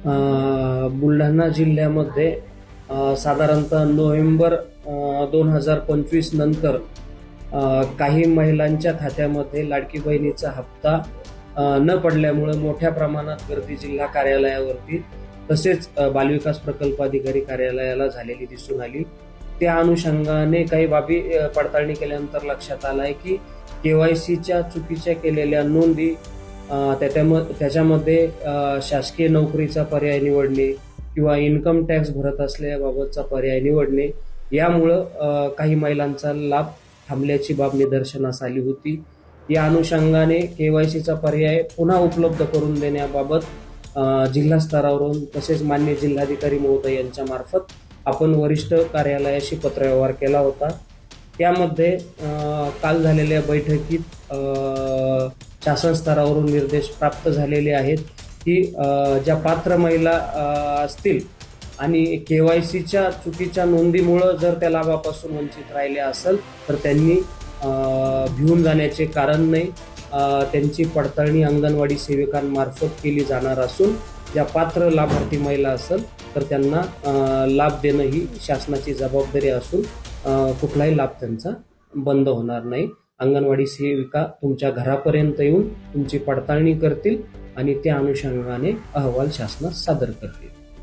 बुलढाणा जिल्ह्यामध्ये साधारणतः नोव्हेंबर 2025 नंतर काही महिलांच्या खात्यामध्ये लाडकी बहिणीचा हप्ता न पडल्यामुळे मोठ्या प्रमाणात गर्दी जिल्हा कार्यालयावरती तसेच बालविकास प्रकल्प अधिकारी कार्यालयाला झालेली दिसून आली। त्या अनुषंगाने काही बाबी पडताळणी केल्यानंतर लक्षात आलं आहे की केवायसीच्या चुकीच्या केलेल्या नोंदी, त्याच्यामध्ये शासकीय नोकरीचा पर्याय निवडणे किंवा इन्कम टॅक्स भरत असल्याबाबतचा पर्याय निवडणे यामुळं काही महिलांचा लाभ थांबल्याची बाब निदर्शनास आली होती। या अनुषंगाने केवायसीचा पर्याय पुन्हा उपलब्ध करून देण्याबाबत जिल्हा स्तरावरून तसेच मान्य जिल्हाधिकारी महोदय यांच्या मार्फत आपण वरिष्ठ कार्यालयाशी पत्रव्यवहार केला होता। त्यामध्ये काल झालेल्या बैठकीत शासन स्तरावरून निर्देश प्राप्त झालेले आहेत की ज्या पात्र महिला असतील आणि केवायसीच्या चुकीच्या नोंदीमुळे जर त्या लाभापासून वंचित राहिले असेल तर त्यांनी भिवून जाण्याचे कारण नाही। त्यांची पडताळणी अंगणवाडी सेविकांमार्फत केली जाणार असून ज्या पात्र लाभार्थी महिला असेल तर त्यांना लाभ देणं ही शासनाची जबाबदारी असून कुठलाही लाभ त्यांचा बंद होणार नाही। अंगणवाडी सेविका तुमच्या घरापर्यंत येऊन तुमची पडताळणी करतील आणि त्या अनुषंगाने अहवाल शासनास सादर करतील।